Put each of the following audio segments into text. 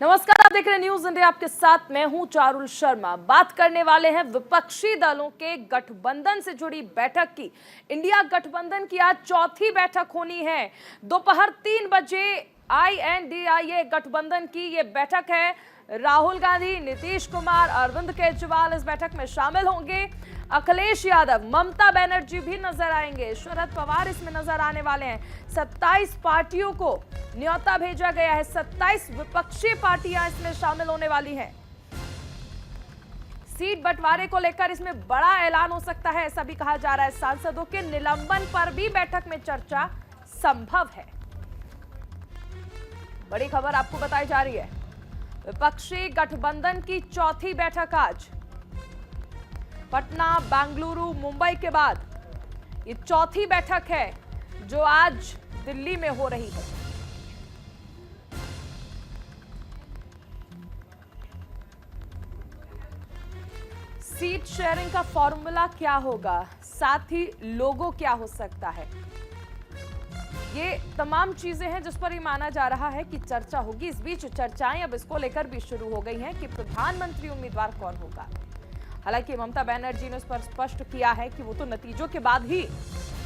नमस्कार, आप देख रहे हैं न्यूज इंडिया। आपके साथ मैं हूं चारुल शर्मा। बात करने वाले हैं विपक्षी दलों के गठबंधन से जुड़ी बैठक की। इंडिया गठबंधन की आज चौथी बैठक होनी है। दोपहर 3 बजे INDIA गठबंधन की ये बैठक है। राहुल गांधी, नीतीश कुमार, अरविंद केजरीवाल इस बैठक में शामिल होंगे। अखिलेश यादव, ममता बनर्जी भी नजर आएंगे। शरद पवार इसमें नजर आने वाले हैं। 27 पार्टियों को न्योता भेजा गया है। 27 विपक्षी पार्टियां इसमें शामिल होने वाली हैं। सीट बंटवारे को लेकर इसमें बड़ा ऐलान हो सकता है, ऐसा भी कहा जा रहा है। सांसदों के निलंबन पर भी बैठक में चर्चा संभव है। बड़ी खबर आपको बताई जा रही है। विपक्षी गठबंधन की चौथी बैठक आज पटना, बेंगलुरु, मुंबई के बाद ये चौथी बैठक है जो आज दिल्ली में हो रही है। सीट शेयरिंग का फॉर्मूला क्या होगा, साथ ही लोगो क्या हो सकता है, ये तमाम चीजें हैं जिस पर ये माना जा रहा है कि चर्चा होगी। इस बीच चर्चाएं अब इसको लेकर भी शुरू हो गई हैं कि प्रधानमंत्री उम्मीदवार कौन होगा। हालांकि ममता बनर्जी ने इस पर स्पष्ट किया है कि वो तो नतीजों के बाद ही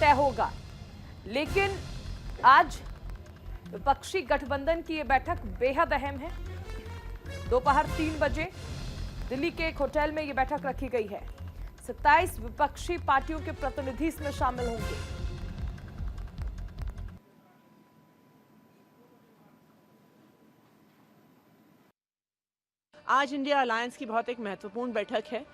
तय होगा, लेकिन आज विपक्षी गठबंधन की ये बैठक बेहद अहम है। दोपहर 3 बजे दिल्ली के एक होटल में ये बैठक रखी गई है। 27 विपक्षी पार्टियों के प्रतिनिधि इसमें शामिल होंगे। आज इंडिया अलायंस की बहुत एक महत्वपूर्ण बैठक है।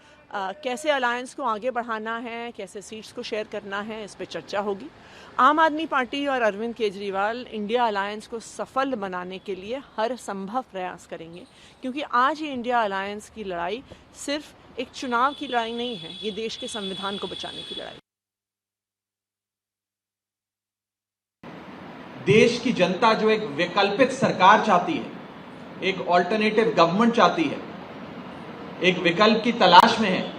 कैसे अलायंस को आगे बढ़ाना है, कैसे सीट्स को शेयर करना है, इस पे चर्चा होगी। आम आदमी पार्टी और अरविंद केजरीवाल इंडिया अलायंस को सफल बनाने के लिए हर संभव प्रयास करेंगे, क्योंकि आज ये इंडिया अलायंस की लड़ाई सिर्फ एक चुनाव की लड़ाई नहीं है, ये देश के संविधान को बचाने की लड़ाई। देश की जनता जो एक वैकल्पिक सरकार चाहती है, एक ऑल्टरनेटिव गवर्नमेंट चाहती है, एक विकल्प की तलाश में है,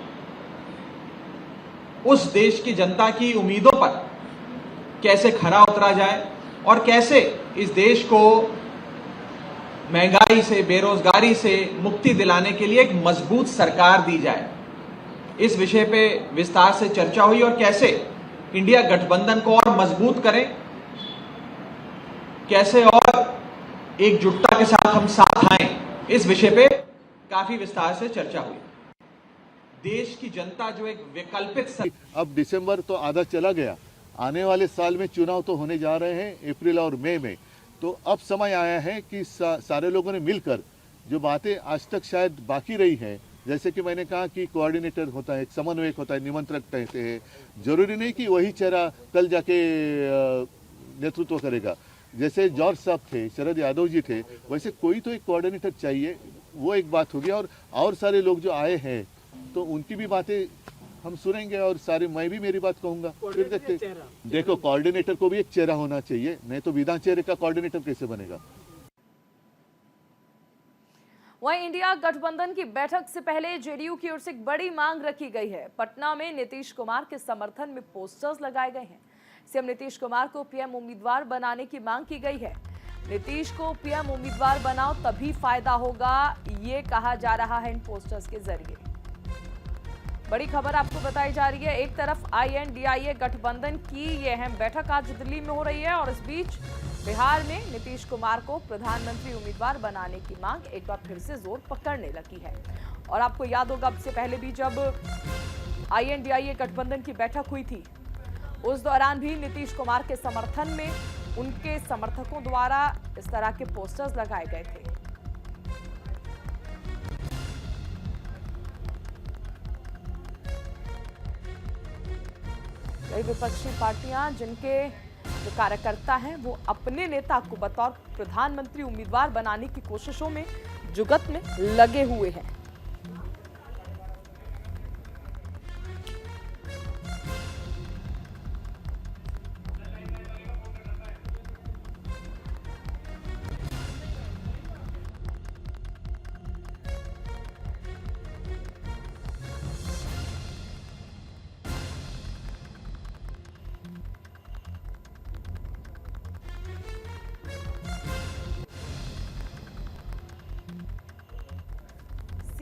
उस देश की जनता की उम्मीदों पर कैसे खरा उतरा जाए और कैसे इस देश को महंगाई से, बेरोजगारी से मुक्ति दिलाने के लिए एक मजबूत सरकार दी जाए, इस विषय पे विस्तार से चर्चा हुई। और कैसे इंडिया गठबंधन को और मजबूत करें, कैसे और एकजुटता के साथ हम साथ आए, इस विषय पे काफी विस्तार से चर्चा हुई। देश की जनता जो एक वैकल्पिक अब दिसंबर तो आधा चला गया, आने वाले साल में चुनाव तो होने जा रहे हैं अप्रैल और मई में। तो अब समय आया है कि सारे लोगों ने मिलकर जो बातें आज तक शायद बाकी रही हैं, जैसे कि मैंने कहा कि कोऑर्डिनेटर होता है, एक समन्वयक होता है, निमंत्रक कहते हैं। जरूरी नहीं कि वही चेहरा कल जाके नेतृत्व करेगा। जैसे जॉर्ज साहब थे, शरद यादव जी थे, वैसे कोई तो एक कोऑर्डिनेटर चाहिए। वो एक बात होगी। और सारे लोग जो आए हैं तो उनकी भी बातें हम सुनेंगे और सारे मैं भी मेरी बात कहूंगा। फिर देखते। देखो, कोऑर्डिनेटर को भी एक चेहरा होना चाहिए, नहीं तो बिना चेहरे का कोऑर्डिनेटर कैसे बनेगा। वहीं इंडिया गठबंधन की बैठक से पहले जेडीयू की ओर से एक बड़ी मांग रखी गई है। पटना में नीतीश कुमार के समर्थन में पोस्टर्स लगाए गए हैं। सीएम नीतीश कुमार को पीएम उम्मीदवार बनाने की मांग की गई है। नीतीश को पीएम उम्मीदवार बनाओ तभी फायदा होगा, ये कहा जा रहा है इन पोस्टर्स के जरिए। बड़ी खबर आपको बताई जा रही है। एक तरफ INDIA गठबंधन की ये अहम बैठक आज दिल्ली में हो रही है और इस बीच बिहार में नीतीश कुमार को प्रधानमंत्री उम्मीदवार बनाने की मांग एक बार फिर से जोर पकड़ने लगी है। और आपको याद होगा, अब से पहले भी जब INDIA गठबंधन की बैठक हुई थी, उस दौरान भी नीतीश कुमार के समर्थन में उनके समर्थकों द्वारा इस तरह के पोस्टर्स लगाए गए थे। कई विपक्षी पार्टियां, जिनके जो कार्यकर्ता हैं, वो अपने नेता को बतौर प्रधानमंत्री उम्मीदवार बनाने की कोशिशों में जुगत में लगे हुए हैं।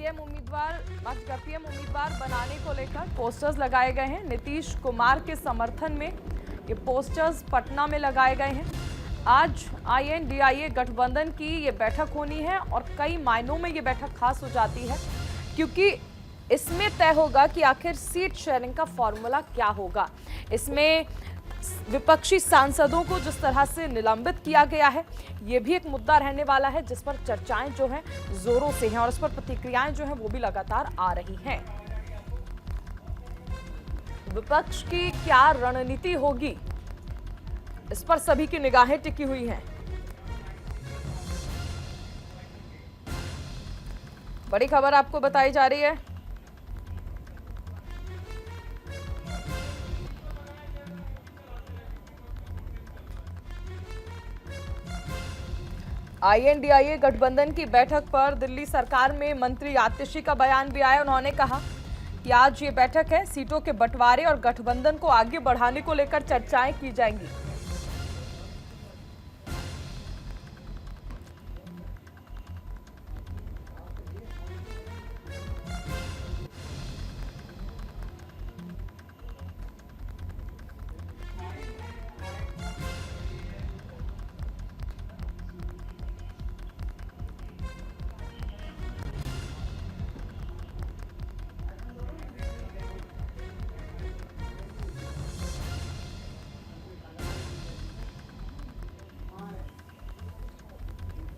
पीएम उम्मीदवार बनाने को लेकर पोस्टर्स लगाए गए हैं। नीतीश कुमार के समर्थन में ये पोस्टर्स पटना में लगाए गए हैं। आज INDIA गठबंधन की ये बैठक होनी है और कई मायनों में ये बैठक खास हो जाती है, क्योंकि इसमें तय होगा कि आखिर सीट शेयरिंग का फॉर्मूला क्या होगा। इसमें विपक्षी सांसदों को जिस तरह से निलंबित किया गया है, ये भी एक मुद्दा रहने वाला है, जिस पर चर्चाएं जो हैं जोरों से हैं और इस पर प्रतिक्रियाएं जो हैं वो भी लगातार आ रही हैं। विपक्ष की क्या रणनीति होगी, इस पर सभी की निगाहें टिकी हुई हैं। बड़ी खबर आपको बताई जा रही है। INDIA गठबंधन की बैठक पर दिल्ली सरकार में मंत्री आतिशी का बयान भी आया। उन्होंने कहा कि आज ये बैठक है, सीटों के बंटवारे और गठबंधन को आगे बढ़ाने को लेकर चर्चाएं की जाएंगी।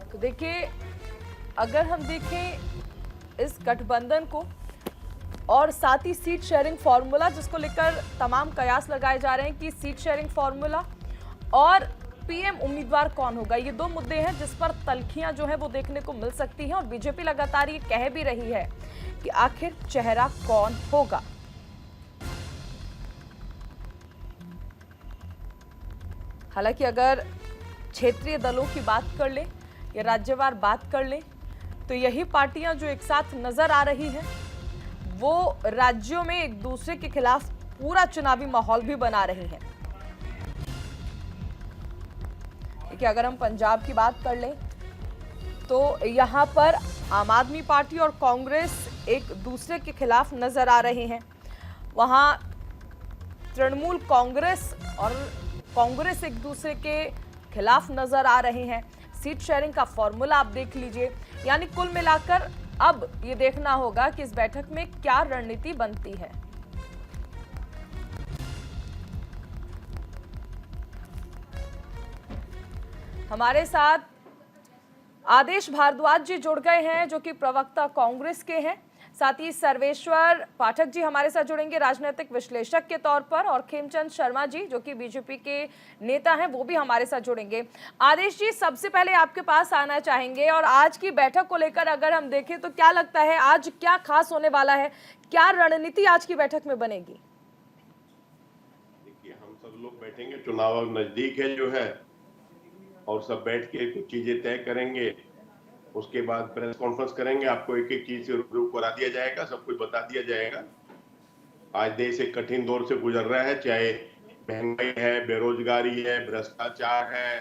तो देखिए, अगर हम देखें इस गठबंधन को और साथ ही सीट शेयरिंग फॉर्मूला, जिसको लेकर तमाम कयास लगाए जा रहे हैं कि सीट शेयरिंग फॉर्मूला और पीएम उम्मीदवार कौन होगा, ये दो मुद्दे हैं जिस पर तल्खियां जो है वो देखने को मिल सकती हैं। और बीजेपी लगातार ये कह भी रही है कि आखिर चेहरा कौन होगा। हालांकि अगर क्षेत्रीय दलों की बात कर ले या राज्यवार बात कर ले, तो यही पार्टियां जो एक साथ नजर आ रही हैं, वो राज्यों में एक दूसरे के खिलाफ पूरा चुनावी माहौल भी बना रही हैं। देखिए, अगर हम पंजाब की बात कर लें तो यहां पर आम आदमी पार्टी और कांग्रेस एक दूसरे के खिलाफ नजर आ रहे हैं। वहां तृणमूल कांग्रेस और कांग्रेस एक दूसरे के खिलाफ नजर आ रहे हैं। सीट शेयरिंग का फॉर्मूला आप देख लीजिए। यानी कुल मिलाकर अब ये देखना होगा कि इस बैठक में क्या रणनीति बनती है। हमारे साथ आदेश भारद्वाज जी जुड़ गए हैं, जो कि प्रवक्ता कांग्रेस के हैं। साथ ही सर्वेश्वर पाठक जी हमारे साथ जुड़ेंगे राजनीतिक विश्लेषक के तौर पर, और खेमचंद शर्मा जी जो कि बीजेपी के नेता हैं, वो भी हमारे साथ जुड़ेंगे। आदेश जी, सबसे पहले आपके पास आना चाहेंगे, और आज की बैठक को लेकर अगर हम देखें तो क्या लगता है आज क्या खास होने वाला है, क्या रणनीति आज की बैठक में बनेगी? देखिए, हम सब लोग बैठेंगे, चुनाव नजदीक है जो है, और सब बैठ के कुछ चीजें तय करेंगे। उसके बाद प्रेस कॉन्फ्रेंस करेंगे, आपको एक एक चीज से रूबरू करा दिया जाएगा, सब कुछ बता दिया जाएगा। आज देश एक कठिन दौर से गुजर रहा है, चाहे महंगाई है, बेरोजगारी है, भ्रष्टाचार है,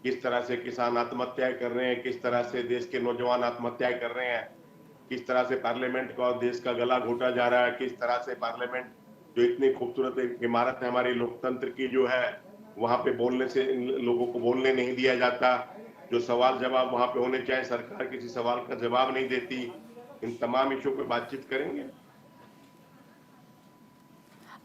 किस तरह से किसान आत्महत्याएं कर रहे हैं, किस तरह से देश के नौजवान आत्महत्याएं कर रहे हैं, किस तरह से पार्लियामेंट का और देश का गला घोटा जा रहा है, किस तरह से पार्लियामेंट जो इतनी खूबसूरत एक इमारत है हमारी लोकतंत्र की जो है, वहां पे बोलने से लोगों को बोलने नहीं दिया जाता। जो सवाल जवाब वहां पे होने चाहिए, सरकार किसी सवाल का जवाब नहीं देती। इन तमाम इशू पे बातचीत करेंगे।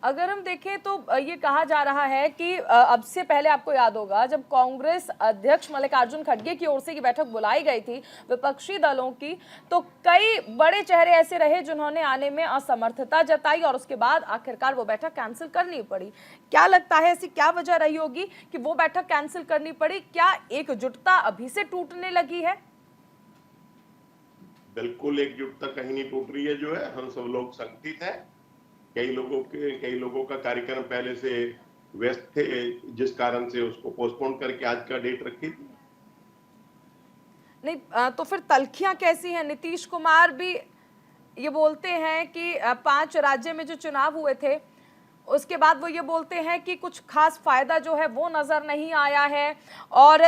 अगर हम देखें तो ये कहा जा रहा है कि अब से पहले आपको याद होगा जब कांग्रेस अध्यक्ष मल्लिकार्जुन खड़गे की ओर से ये बैठक बुलाई गई थी विपक्षी दलों की, तो कई बड़े चेहरे ऐसे रहे जिन्होंने आने में असमर्थता जताई और उसके बाद आखिरकार वो बैठक कैंसिल करनी पड़ी। क्या लगता है ऐसी क्या वजह रही होगी कि वो बैठक कैंसिल करनी पड़ी? क्या एकजुटता अभी से टूटने लगी है? बिल्कुल एकजुटता कहीं नहीं टूट रही है जो है, हम सब लोग संगठित हैं। कई लोगों का कार्यक्रम पहले से व्यस्त थे, जिस कारण से उसको पोस्टपोन करके आज का डेट रखी थी। नहीं तो फिर तल्खियां कैसी हैं? नीतीश कुमार भी ये बोलते हैं कि 5 राज्य में जो चुनाव हुए थे उसके बाद वो ये बोलते हैं कि कुछ खास फायदा जो है वो नजर नहीं आया है, और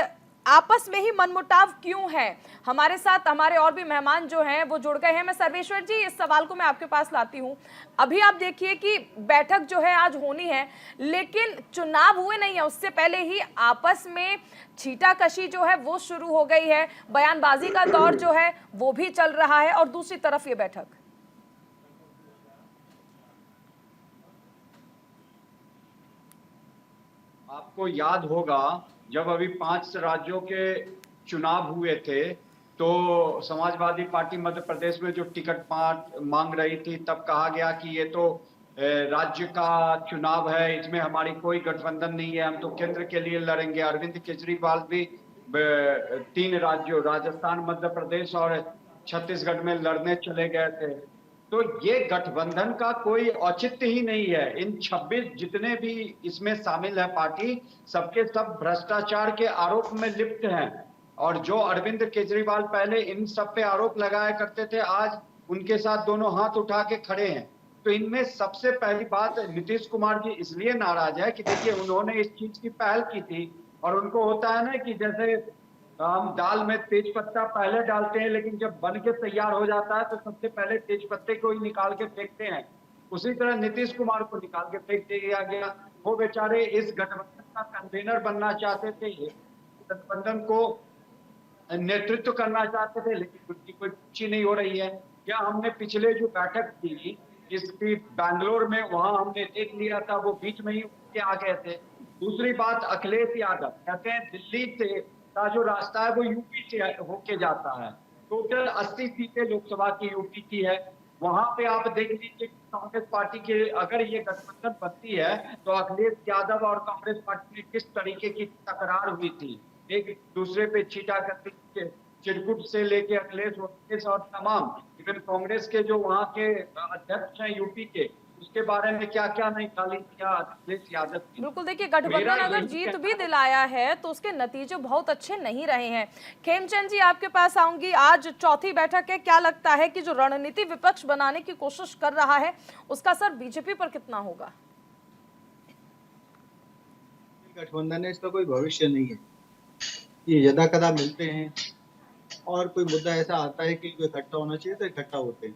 आपस में ही मनमुटाव क्यों है? हमारे साथ हमारे और भी मेहमान जो हैं वो जुड़ गए हैं। मैं सर्वेश्वर जी, इस सवाल को मैं आपके पास लाती हूं। अभी आप देखिए कि बैठक जो है आज होनी है, लेकिन चुनाव हुए नहीं है, उससे पहले ही आपस में छीटाकशी जो है वो शुरू हो गई है, बयानबाजी का दौर जो है वो भी चल रहा है, और दूसरी तरफ ये बैठक। आपको याद होगा जब अभी 5 राज्यों के चुनाव हुए थे तो समाजवादी पार्टी मध्य प्रदेश में जो टिकट मांग रही थी, तब कहा गया कि ये तो राज्य का चुनाव है, इसमें हमारी कोई गठबंधन नहीं है, हम तो केंद्र के लिए लड़ेंगे। अरविंद केजरीवाल भी 3 राज्यों राजस्थान, मध्य प्रदेश और छत्तीसगढ़ में लड़ने चले गए थे। तो ये गठबंधन का कोई औचित्य ही नहीं है। इन 26 जितने भी इसमें शामिल है पार्टी, सबके सब भ्रष्टाचार के आरोप में लिप्त हैं। और जो अरविंद केजरीवाल पहले इन सब पे आरोप लगाया करते थे, आज उनके साथ दोनों हाथ उठा के खड़े हैं। तो इनमें सबसे पहली बात, नीतीश कुमार जी इसलिए नाराज है कि देखिए उन्होंने इस चीज की पहल की थी, और उनको होता है ना कि जैसे हम दाल में तेज पत्ता पहले डालते हैं, लेकिन जब बन के तैयार हो जाता है तो सबसे पहले तेज पत्ते को ही निकाल के फेंकते हैं। उसी तरह नीतीश कुमार को निकाल के फेंक दिया गया। वो बेचारे इस गठबंधन का कन्वेनर बनना चाहते थे, गठबंधन को नेतृत्व करना चाहते थे, लेकिन उनकी कोई पूछी नहीं हो रही है। क्या हमने पिछले जो बैठक थी इसकी बैंगलोर में, वहां हमने देख लिया था, वो बीच में ही उठ आ गए थे। दूसरी बात, अखिलेश यादव कहते हैं दिल्ली से का जो रास्ता है वो यूपी से होके जाता है। टोटल 80 सीटें लोकसभा की यूपी की है। वहां पे आप देख लीजिए कांग्रेस पार्टी के अगर ये गठबंधन बनती है तो अखिलेश यादव और कांग्रेस पार्टी में किस तरीके की तकरार हुई थी, एक दूसरे पे छीटा करते, चिरकुट से लेके अखिलेश और तमाम इवन कांग्रेस के जो वहाँ के अध्यक्ष हैं यूपी के, उसके बारे में क्या क्या नहीं गाली दिया अखिलेश यादव की। बिल्कुल, देखिए गठबंधन अगर जीत भी दिलाया है तो उसके नतीजे बहुत अच्छे नहीं रहे हैं। खेमचंद जी, आपके पास आऊंगी। आज चौथी बैठक है, क्या लगता है कि जो रणनीति विपक्ष बनाने की कोशिश कर रहा है उसका असर बीजेपी पर कितना होगा? गठबंधन है, इसका कोई भविष्य नहीं है। ये यदा कदा मिलते हैं और कोई मुद्दा ऐसा आता है कि इकट्ठा होना चाहिए तो इकट्ठा होते हैं,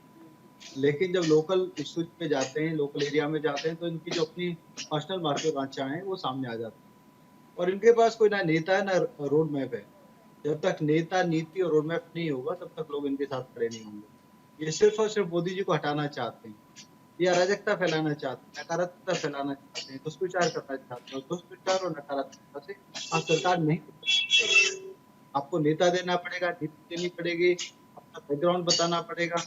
लेकिन जब लोकल इश्यूज पे जाते हैं, लोकल एरिया में जाते हैं, तो इनकी जो अपनी पर्सनल महत्वाकांक्षाएं हैं वो सामने आ जाती हैं। और इनके पास कोई ना नेता है ना रोड मैप है। जब तक नेता, नीति और रोड मैप नहीं होगा तब तक लोग इनके साथ खड़े नहीं होंगे। ये सिर्फ और सिर्फ मोदी जी को हटाना चाहते हैं, ये अराजकता फैलाना चाहते हैं, नकारात्मकता फैलाना चाहते हैं, दुष्प्रचार करना चाहते हैं। दुष्प्रचार और नकारात्मकता से आप सरकार नहीं कर सकते। आपको नेता देना पड़ेगा, नीति देनी पड़ेगी, अपना बैकग्राउंड बताना पड़ेगा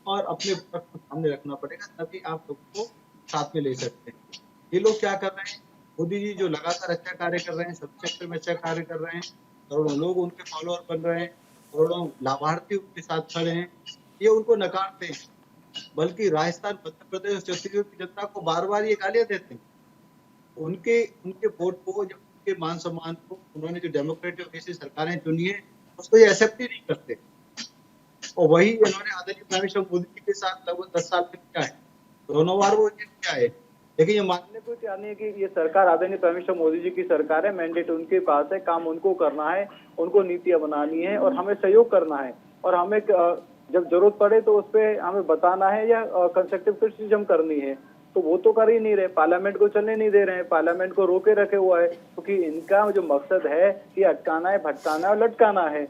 और अपने पक्ष को सामने रखना पड़ेगा, तभी आप लोगों को साथ में ले सकते हैं। ये लोग क्या कर रहे हैं? मोदी जी जो लगातार अच्छा कार्य कर रहे हैं, सब सेक्टर में अच्छा कार्य कर रहे हैं, करोड़ों लोग उनके फॉलोअर बन रहे हैं, करोड़ों लाभार्थी उनके साथ खड़े हैं, ये उनको नकारते हैं। बल्कि राजस्थान, मध्य प्रदेश और छत्तीसगढ़ की जनता को बार बार ये गालियां देते हैं। उनके वोट को, जब उनके मान सम्मान को, उन्होंने जो डेमोक्रेटिक ऐसी सरकारें चुनी है उसको ये एक्सेप्ट ही नहीं करते। और वही इन्होंने आदरणीय प्राइम मिनिस्टर मोदी जी के साथ लगभग 10 साल में किया है, दोनों बार वो किया है, लेकिन ये मानने को तैयार नहीं है कि ये सरकार आदरणीय प्राइम मिनिस्टर मोदी जी की सरकार है। मैंडेट उनके पास है, काम उनको करना है, उनको नीतियां बनानी है और हमें सहयोग करना है। और हमें जब जरूरत पड़े तो उस पर हमें बताना है या कंस्ट्रक्टिव क्रिटिसिज्म करनी है, तो वो तो कर ही नहीं रहे। पार्लियामेंट को चलने नहीं दे रहे हैं, पार्लियामेंट को रोके रखे हुआ है, क्योंकि इनका जो मकसद है कि अटकाना है, भटकाना है और लटकाना है।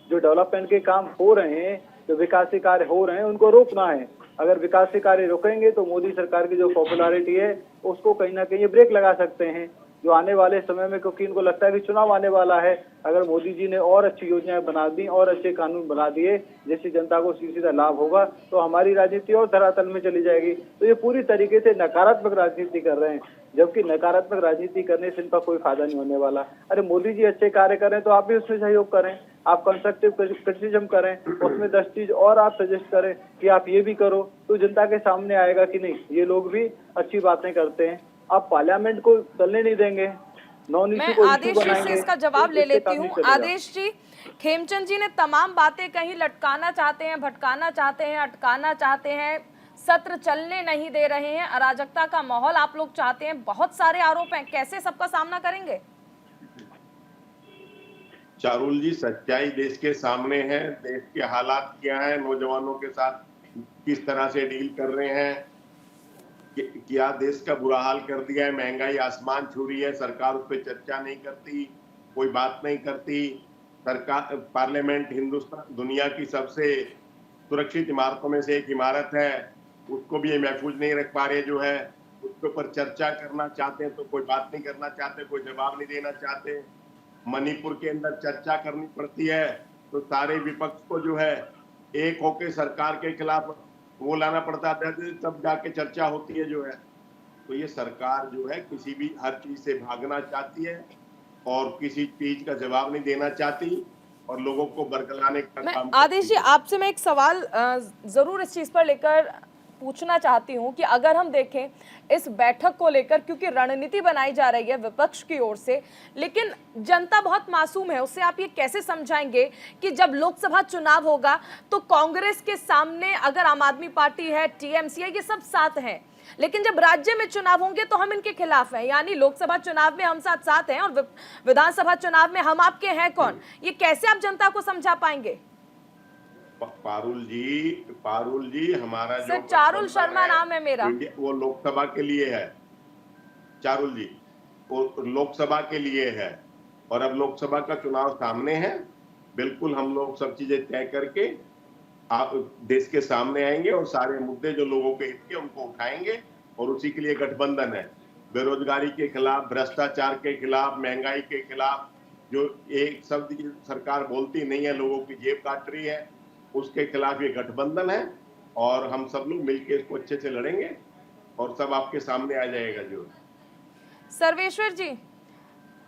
जो डेवलपमेंट के काम हो रहे हैं, जो विकासी कार्य हो रहे हैं, उनको रोकना है। अगर विकासी कार्य रोकेंगे तो मोदी सरकार की जो पॉपुलैरिटी है उसको कहीं ना कहीं ब्रेक लगा सकते हैं। जो आने वाले समय में, क्योंकि इनको लगता है कि चुनाव आने वाला है, अगर मोदी जी ने और अच्छी योजनाएं बना दी और अच्छे कानून बना दिए जिससे जनता को सीधा लाभ होगा, तो हमारी राजनीति और धरातल में चली जाएगी। तो ये पूरी तरीके से नकारात्मक राजनीति कर रहे हैं, जबकि नकारात्मक राजनीति करने से इनका कोई फायदा नहीं होने वाला। अरे मोदी जी अच्छे कार्य करें तो आप भी उसमें सहयोग करें, आप कंस्ट्रक्टिव क्रिटिसिज्म करें, उसमें 10 चीज और आप सजेस्ट करें कि आप ये भी करो, तो जनता के सामने आएगा कि नहीं ये लोग भी अच्छी बातें करते हैं। आप पार्लियामेंट को चलने नहीं देंगे, नॉन इश्यू को आदेश जी से इसका जवाब ले लेती हूँ। आदेश जी, खेमचंद जी ने तमाम बातें कहीं, लटकाना चाहते हैं, भटकाना चाहते हैं, अटकाना चाहते हैं, सत्र चलने नहीं दे रहे हैं, अराजकता का माहौल आप लोग चाहते हैं, बहुत सारे आरोप हैं, कैसे सबका सामना करेंगे? चारुल जी, सच्चाई देश के सामने है। देश के हालात क्या है, नौजवानों के साथ किस तरह से डील कर रहे हैं, क्या देश का बुरा हाल कर दिया है, महंगाई आसमान छू रही है, सरकार उस पर चर्चा नहीं करती, कोई बात नहीं करती। सरकार, पार्लियामेंट हिंदुस्तान दुनिया की सबसे सुरक्षित इमारतों में से एक इमारत है, उसको भी ये महफूज नहीं रख पा रहे जो है। उसके ऊपर चर्चा करना चाहते हैं तो कोई बात नहीं करना चाहते, कोई जवाब नहीं देना चाहते। मणिपुर के अंदर चर्चा करनी पड़ती है तो सारे विपक्ष को जो है एक होकर सरकार के खिलाफ वो लाना पड़ता है, तब जाके चर्चा होती है जो है। तो ये सरकार जो है किसी भी हर चीज से भागना चाहती है और किसी चीज का जवाब नहीं देना चाहती और लोगों को बरगलाने का काम आदेश जी, आपसे मैं एक सवाल जरूर इस चीज पर लेकर पूछना चाहती हूं कि अगर हम देखें इस बैठक को लेकर, क्योंकि रणनीति बनाई जा रही है विपक्ष की ओर से, लेकिन जनता बहुत मासूम है, उससे आप ये कैसे समझाएंगे कि जब लोकसभा चुनाव होगा तो कांग्रेस के सामने अगर आम आदमी पार्टी है, टीएमसी है, ये सब साथ हैं, लेकिन जब राज्य में चुनाव होंगे तो हम इनके खिलाफ हैं, यानी लोकसभा चुनाव में हम साथ साथ हैं और विधानसभा चुनाव में हम आपके हैं कौन? ये कैसे आप जनता को समझा पाएंगे? पारुल जी, हमारा जो सर चारुल शर्मा नाम है मेरा, वो लोकसभा के लिए है। चारुल जी, वो लोकसभा के लिए है और अब लोकसभा का चुनाव सामने है। बिल्कुल हम लोग सब चीजें तय करके देश के सामने आएंगे और सारे मुद्दे जो लोगों के हित के उनको उठाएंगे और उसी के लिए गठबंधन है। बेरोजगारी के खिलाफ, भ्रष्टाचार के खिलाफ, महंगाई के खिलाफ जो एक शब्द सरकार बोलती नहीं है, लोगों की जेब काट रही है, उसके खिलाफ ये गठबंधन है और हम सब लोग मिलकर इसको अच्छे से लड़ेंगे और सब आपके सामने आ जाएगा। जो सर्वेश्वर जी,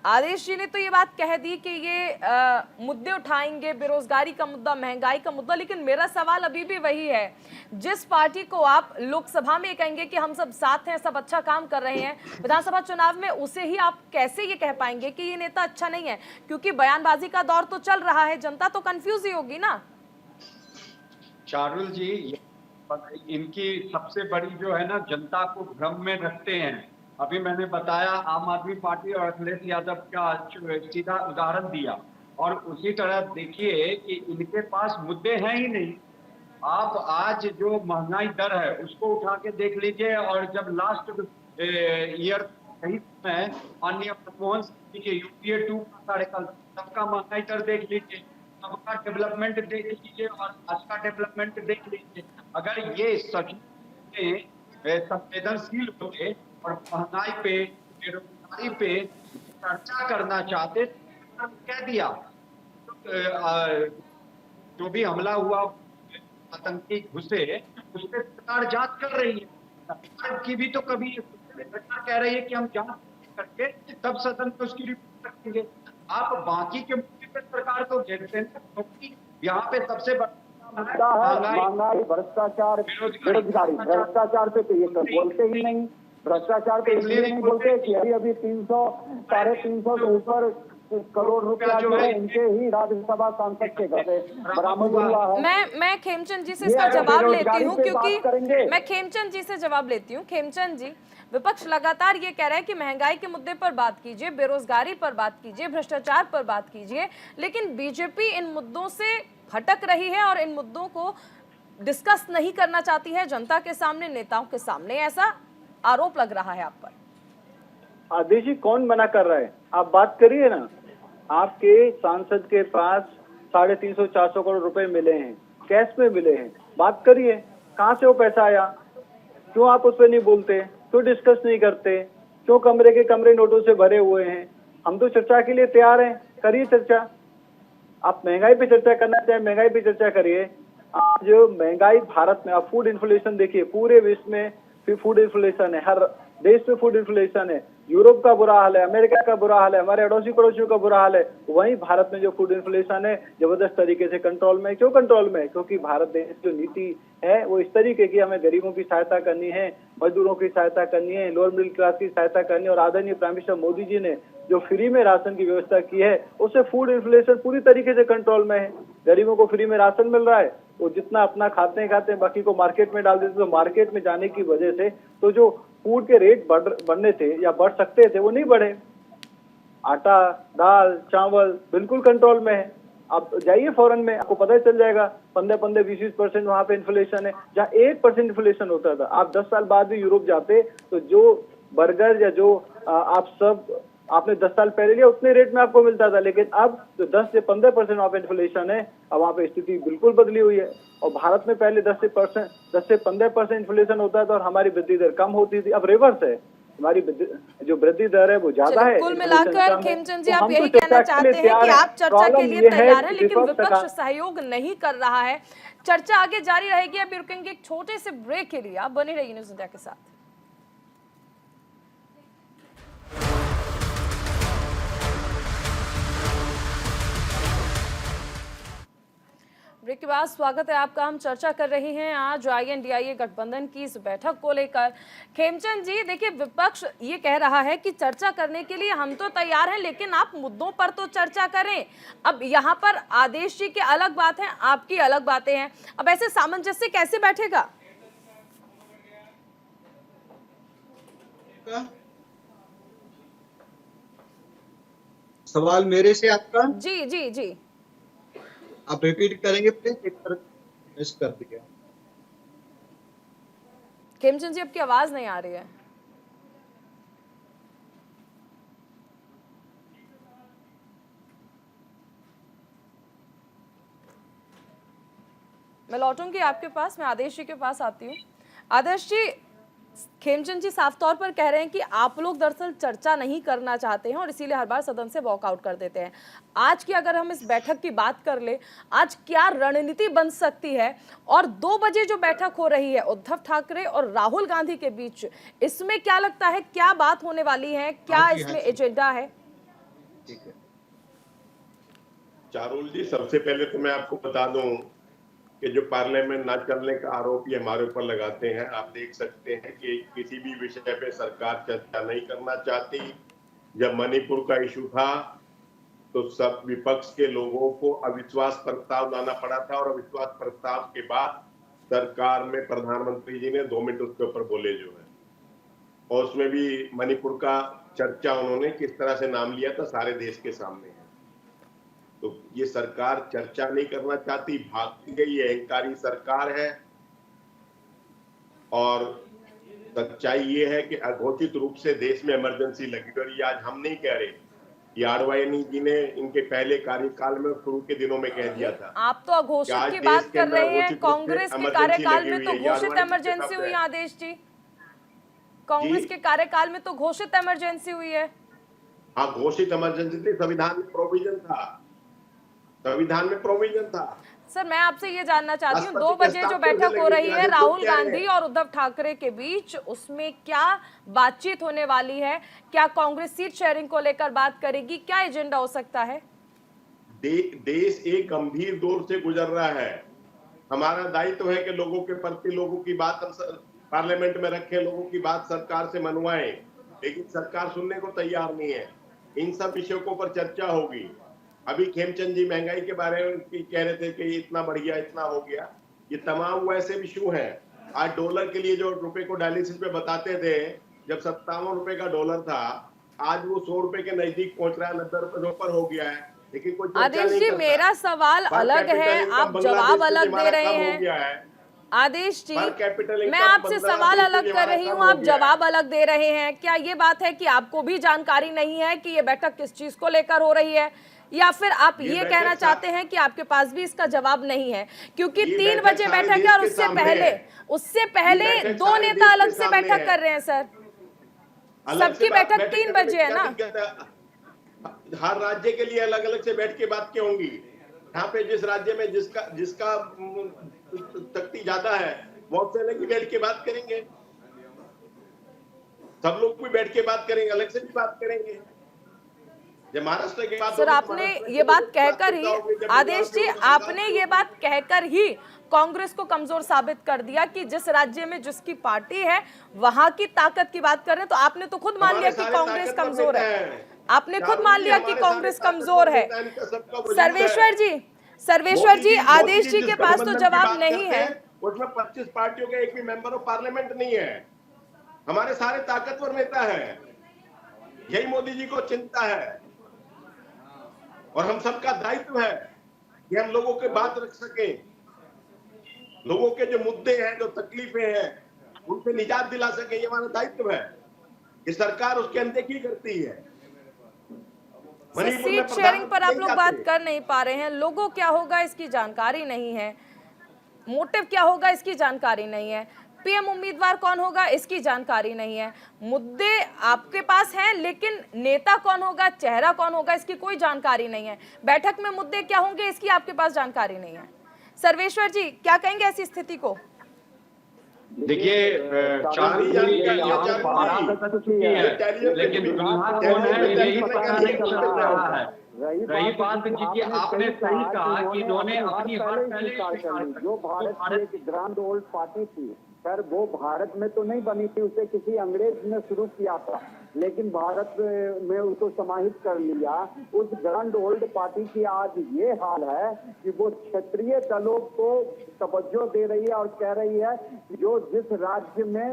आदेश जी ने तो ये बात कह दी कि ये मुद्दे उठाएंगे, बेरोजगारी का मुद्दा, महंगाई का मुद्दा, लेकिन मेरा सवाल अभी भी वही है, जिस पार्टी को आप लोकसभा में कहेंगे कि हम सब साथ हैं, सब अच्छा काम कर रहे हैं, विधानसभा चुनाव में उसे ही आप कैसे ये कह पाएंगे कि ये नेता अच्छा नहीं है? क्योंकि बयानबाजी का दौर तो चल रहा है, जनता तो कंफ्यूज ही होगी ना। चारुल जी, इनकी सबसे बड़ी जो है ना, जनता को भ्रम में रखते हैं। अभी मैंने बताया आम आदमी पार्टी और अखिलेश यादव का सीधा उदाहरण दिया और उसी तरह देखिए कि इनके पास मुद्दे हैं ही नहीं। आप आज जो महंगाई दर है उसको उठा के देख लीजिए और जब लास्ट ईयर में माननीय मनमोहन सिंह के यूपीए 2 का कार्यकाल, सबका महंगाई दर देख लीजिए, सबका डेवलपमेंट देख लीजिए और आज का डेवलपमेंट देख लीजिए। अगर ये सच में संवेदनशील होते और महंगाई पे, बेरोजगारी पे चर्चा करना चाहते तो कह दिया। जो भी हमला हुआ आतंकी घुसे, उस पर सरकार जांच कर रही है। सरकार की भी तो कभी सरकार कह रही है कि हम जांच करके तब सदन में उसकी रिपोर्ट रखेंगे। आप बाकी के मुद्दे पर सरकार को घेरते हैं, क्योंकि यहाँ पे सबसे बड़ा महंगाई, भ्रष्टाचार, बेरोजगारी। भ्रष्टाचार पे तो ये बोलते ही नहीं। भ्रष्टाचार पे इसलिए नहीं बोलते कि अभी 300-350 से ऊपर करोड़ रुपया जो है इनके ही राज्यसभा सांसद के घर से बरामद हुआ है। मैं खेमचंद जी से इसका जवाब लेती हूँ, क्योंकि मैं खेमचंद जी से जवाब लेती हूँ। खेमचंद जी, विपक्ष लगातार ये कह रहा है कि महंगाई के मुद्दे पर बात कीजिए, बेरोजगारी पर बात कीजिए, भ्रष्टाचार पर बात कीजिए, लेकिन बीजेपी इन मुद्दों से भटक रही है और इन मुद्दों को डिस्कस नहीं करना चाहती है जनता के सामने, नेताओं के सामने। ऐसा आरोप लग रहा है आप पर। आदेश जी, कौन मना कर रहा है? आप बात करिए ना। आपके सांसद के पास 350-400 करोड़ रुपए मिले हैं, कैश में मिले हैं, बात करिए कहाँ से वो पैसा आया। क्यों आप उस पर नहीं बोलते? क्यों डिस्कस नहीं करते? क्यों कमरे के कमरे नोटों से भरे हुए हैं? हम तो चर्चा के लिए तैयार हैं, करिए चर्चा। आप महंगाई पे चर्चा करना चाहें, महंगाई पे चर्चा करिए। आज जो महंगाई भारत में, आप फूड इन्फ्लेशन देखिए, पूरे विश्व में फूड इन्फ्लेशन है, हर देश में फूड इन्फ्लेशन है। यूरोप का बुरा हाल है, अमेरिका का बुरा हाल है, हमारे अड़ोसी पड़ोसियों का बुरा हाल है। वहीं भारत में जो फूड इन्फ्लेशन है जबरदस्त तरीके से कंट्रोल में। क्यों कंट्रोल में? क्योंकि भारत देश जो नीति है वो इस तरीके की, हमें गरीबों की सहायता करनी है, मजदूरों की सहायता करनी है, लोअर मिडिल क्लास की सहायता करनी है। और आदरणीय प्राइम मिनिस्टर मोदी जी ने जो फ्री में राशन की व्यवस्था की है उससे फूड इन्फ्लेशन पूरी तरीके से कंट्रोल में है। गरीबों को फ्री में राशन मिल रहा है, वो जितना अपना खाते हैं, बाकी को मार्केट में डाल देते। तो मार्केट में जाने की वजह से तो जो फूड के रेट बढ़ने थे या बढ़ सकते थे वो नहीं बढ़े। आटा, दाल, चावल बिल्कुल कंट्रोल में है। आप जाइए फॉरेन में, आपको पता ही चल जाएगा। 15-15, 20-20% वहां पे इन्फ्लेशन है, जहाँ 1% इन्फ्लेशन होता था। आप 10 साल बाद भी यूरोप जाते तो जो बर्गर या जो आपने 10 साल पहले लिया उतने रेट में आपको मिलता था, लेकिन अब जो 10 से 15% वहाँ पे इन्फ्लेशन है, अब वहाँ पे स्थिति बिल्कुल बदली हुई है। और भारत में पहले 10 से 15% इन्फ्लेशन होता था और हमारी वृद्धि दर कम होती थी, अब रिवर्स है। हमारी जो वृद्धि दर है वो ज्यादा है। कुल मिलाकर खेमचंद जी, तो आप हम यही तो कहना चर्चा के चाहते लिए हैं कि तैयार आप चर्चा के प्रॉब्लम लिए ये तैयार हैं, कि लेकिन विपक्ष विपक्ष सहयोग नहीं कर रहा है। चर्चा आगे जारी रहेगी। अभी रुकेंगे एक छोटे से ब्रेक के लिए। आप बने रहिए न्यूज़ इंडिया के साथ। ब्रेक के बाद स्वागत है आपका। हम चर्चा कर रहे हैं आज INDIA गठबंधन की इस बैठक को लेकर। खेमचंद जी, देखिए, विपक्ष ये कह रहा है कि चर्चा करने के लिए हम तो तैयार हैं, लेकिन आप मुद्दों पर तो चर्चा करें। अब यहाँ पर आदेश जी की अलग बात है, आपकी अलग बातें हैं। अब ऐसे सामंजस्य कैसे बैठेगा? सवाल मेरे से आपका? जी जी जी। आप रिपीट करेंगे प्लीज, एक तरफ मिस कर दिया। खेमचंद जी, आपकी आवाज नहीं आ रही है। मैं लौटूंगी आपके पास, मैं आदेश जी के पास आती हूँ। आदेश जी, खेमचंद जी साफ तौर पर कह रहे हैं कि आप लोग दरअसल चर्चा नहीं करना चाहते हैं और इसीलिए हर बार सदन से वॉकआउट कर देते हैं। आज की अगर हम इस बैठक की बात कर ले, आज क्या रणनीति बन सकती है? और 2 बजे जो बैठक हो रही है उद्धव ठाकरे और राहुल गांधी के बीच, इसमें क्या लगता है, क्या बात होने वाली है, क्या इसमें एजेंडा है? ठीक है चारुल जी, सबसे पहले तो मैं आपको बता दूं कि जो पार्लियामेंट ना चलने का आरोप ये हमारे ऊपर लगाते हैं। आप देख सकते हैं कि किसी भी विषय पे सरकार चर्चा नहीं करना चाहती। जब मणिपुर का इशू था तो सब विपक्ष के लोगों को अविश्वास प्रस्ताव लाना पड़ा था और अविश्वास प्रस्ताव के बाद सरकार में प्रधानमंत्री जी ने 2 मिनट उसके ऊपर बोले जो है, और उसमें भी मणिपुर का चर्चा उन्होंने किस तरह से नाम लिया था सारे देश के सामने है। तो ये सरकार चर्चा नहीं करना चाहती, भागती गई, ये अहंकारी सरकार है। और सच्चाई ये है कि अघोषित रूप से देश में इमरजेंसी लगी, और ये आज हम नहीं कह रहे, ये आडवाणी जी ने इनके पहले कार्यकाल में शुरू के दिनों में कह दिया था। आप तो अघोषित की बात कर रहे हैं, कांग्रेस के कार्यकाल में तो घोषित इमरजेंसी हुई है। आदेश जी, कांग्रेस के कार्यकाल में तो घोषित इमरजेंसी हुई है। हाँ, घोषित इमरजेंसी थी, संविधान में प्रोविजन था, संविधान में प्रोविजन था। सर, मैं आपसे ये जानना चाहती हूँ, 2 बजे जो बैठक हो रही है राहुल गांधी और उद्धव ठाकरे के बीच, उसमें क्या बातचीत होने वाली है? क्या कांग्रेस सीट शेयरिंग को लेकर बात करेगी? क्या एजेंडा हो सकता है? देश एक गंभीर दौर से गुजर रहा है। हमारा दायित्व है कि लोगों के प्रति लोगों की बात पार्लियामेंट में रखें, लोगों की बात सरकार से मनवाएं, लेकिन सरकार सुनने को तैयार नहीं है। इन सब विषयों पर चर्चा होगी। अभी खेमचंद जी महंगाई के बारे में कह रहे थे कि इतना बढ़ गया, इतना हो गया। ये तमाम वैसे इशू हैं। आज डॉलर के लिए जो रुपए को डायलिसिस पे बताते थे, जब 57 रुपए का डॉलर था, आज वो 100 रुपए के नजदीक पहुंच रहा है, 90 रुपए ऊपर हो गया है, लेकिन कोई आदेश जी, मेरा सवाल अलग है, आप जवाब अलग दे रहे हैं। आदेश जी, मैं आपसे सवाल अलग कर रही हूँ, आप जवाब अलग दे रहे हैं। क्या ये बात है कि आपको भी जानकारी नहीं है कि ये बैठक किस चीज को लेकर हो रही है, या फिर आप ये कहना चाहते हैं कि आपके पास भी इसका जवाब नहीं है? क्योंकि 3 बजे बैठक है और उससे पहले 2 नेता अलग से बैठक कर रहे हैं। सर, सबकी बैठक 3 बजे है ना? हर राज्य के लिए अलग अलग से बैठ के बात क्यों होंगी? यहाँ पे जिस राज्य में जिसका शक्ति ज्यादा है वो उससे की बैठ के बात करेंगे, सब लोग भी बैठ के बात करेंगे, अलग से भी बात करेंगे। जब महाराष्ट्र की बात, सर, आपने ये बात कहकर ही, आदेश जी, आपने ये बात कहकर ही कांग्रेस को कमजोर साबित कर दिया कि जिस राज्य में जिसकी पार्टी है वहां की ताकत की बात कर रहे हैं। तो आपने तो खुद मान लिया कि कांग्रेस कमजोर है। आपने खुद मान लिया कि कांग्रेस कमजोर है। सर्वेश्वर जी, आदेश जी के पास तो जवाब नहीं है। उसमें 25 पार्टियों के एक भी मेंबर ऑफ पार्लियामेंट नहीं है। हमारे सारे ताकतवर नेता है, यही मोदी जी को चिंता है। और हम सबका दायित्व है कि हम लोगों के बात रख सके, लोगों के जो मुद्दे हैं, जो तकलीफें हैं, उनसे निजात दिला सके। ये हमारा दायित्व है कि सरकार उसकी अनदेखी करती है। मणिपुर में सीट शेयरिंग पर आप प्रधानमंत्री लोग नहीं बात जाते। कर नहीं पा रहे हैं, लोगों क्या होगा इसकी जानकारी नहीं है, मोटिव क्या होगा इसकी जानकारी नहीं है, पीएम उम्मीदवार कौन होगा इसकी जानकारी नहीं है। मुद्दे आपके पास हैं लेकिन नेता कौन होगा, चेहरा कौन होगा इसकी कोई जानकारी नहीं है। बैठक में मुद्दे क्या होंगे इसकी आपके पास जानकारी नहीं है। सर्वेश्वर जी क्या कहेंगे ऐसी स्थिति को? देखिए, चांदी लेकिन दुल्हा कौन है यही पता नहीं चल रहा है। रही बात जी, आपने सही कहा कि इन्होंने अपनी हार पहले जो भारत की एक ग्रांड ओल्ड पार्टी थी, सर वो भारत में तो नहीं बनी थी, उसे किसी अंग्रेज ने शुरू किया था, लेकिन भारत में उसको समाहित कर लिया। उस ग्रांड ओल्ड पार्टी की आज ये हाल है कि वो क्षेत्रीय दलों को तवज्जो दे रही है और कह रही है जो जिस राज्य में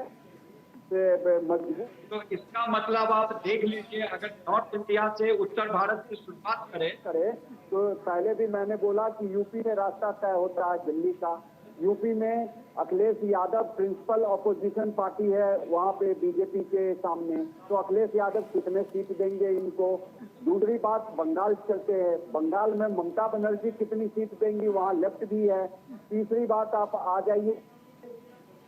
मजबूत। तो इसका मतलब आप देख लीजिए, अगर नॉर्थ इंडिया से उत्तर भारत की शुरुआत करे तो पहले भी मैंने बोला कि यूपी में रास्ता तय होता है दिल्ली का। यूपी में Akhilesh Yadav principal opposition party है वहाँ पे बीजेपी के सामने, तो अखिलेश यादव कितने सीट देंगे इनको। दूसरी बात बंगाल चलते हैं, बंगाल में ममता बनर्जी कितनी सीट देंगी, वहाँ लेफ्ट भी है। तीसरी बात आप आ जाइए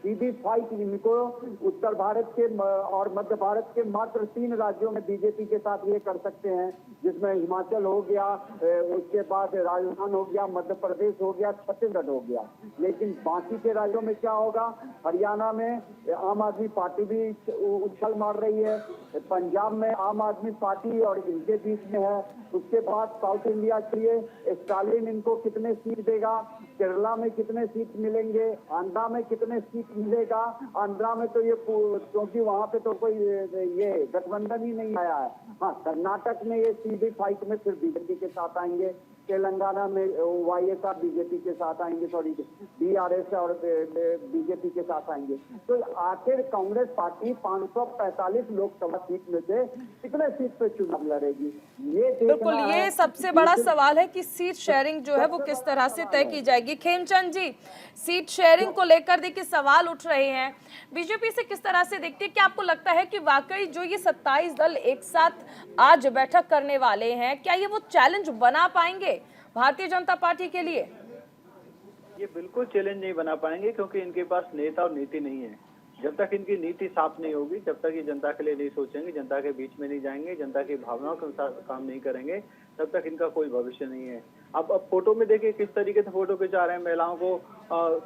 सीधी फाइट इनको उत्तर भारत के और मध्य भारत के मात्र 3 राज्यों में बीजेपी के साथ ये कर सकते हैं, जिसमें हिमाचल हो गया, उसके बाद राजस्थान हो गया, मध्य प्रदेश हो गया, छत्तीसगढ़ हो गया। लेकिन बाकी के राज्यों में क्या होगा? हरियाणा में आम आदमी पार्टी भी उछल मार रही है, पंजाब में आम आदमी पार्टी और इनके बीच में है। उसके बाद साउथ इंडिया के लिए स्टालिन इनको कितने सीट देगा, केरला में कितने सीट मिलेंगे, आंध्रा में कितने सीट मिलेगा। आंध्रा में तो ये क्योंकि वहाँ पे तो कोई ये गठबंधन ही नहीं आया है। हाँ, कर्नाटक में ये सीधी फाइट में फिर बीजेपी के साथ आएंगे, तेलंगाना में वाईएसआर बीजेपी के साथ आएंगे, सॉरी बीआरएस और बीजेपी के साथ आएंगे। तो आखिर कांग्रेस पार्टी 545 लोकसभा सीट में से कितने सीट पे चुनाव लड़ेगी, ये बिल्कुल, ये सबसे बड़ा सवाल है कि सीट शेयरिंग जो है वो किस तरह से तय की जाएगी। खेमचंद जी, सीट शेयरिंग को लेकर देखिए सवाल उठ रहे हैं, बीजेपी से किस तरह से देखते हैं? क्या आपको लगता है कि वाकई जो ये 27 दल एक साथ आज बैठक करने वाले हैं, क्या ये वो चैलेंज बना पाएंगे भारतीय जनता पार्टी के लिए? ये बिल्कुल चैलेंज नहीं बना पाएंगे, क्योंकि इनके पास नेता और नीति नहीं है। जब तक इनकी नीति साफ नहीं होगी, जब तक ये जनता के लिए नहीं सोचेंगे, जनता के बीच में नहीं जाएंगे, जनता की भावनाओं के अनुसार काम नहीं करेंगे, तब तक इनका कोई भविष्य नहीं है। अब फोटो में देखिए किस तरीके से फोटो खिंचा रहे हैं, महिलाओं को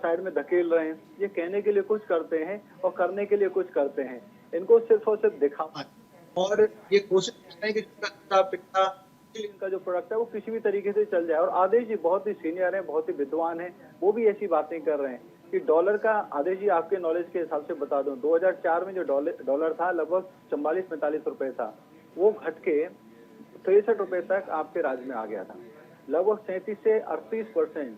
साइड में धकेल रहे हैं। ये कहने के लिए कुछ करते हैं और करने के लिए कुछ करते हैं। इनको सिर्फ और सिर्फ दिखावा और ये कोशिश करते हैं कि इनका जो प्रोडक्ट है वो किसी भी तरीके से चल जाए। और आदेश जी बहुत ही सीनियर हैं, बहुत ही विद्वान हैं, वो भी ऐसी बातें कर रहे हैं कि डॉलर का, आदेश जी आपके नॉलेज के हिसाब से बता दूं, 2004 में जो डॉलर था लगभग 44-45 रुपए था, वो घट के 63 रुपए तक आपके राज्य में आ गया था। लगभग 37 से 38%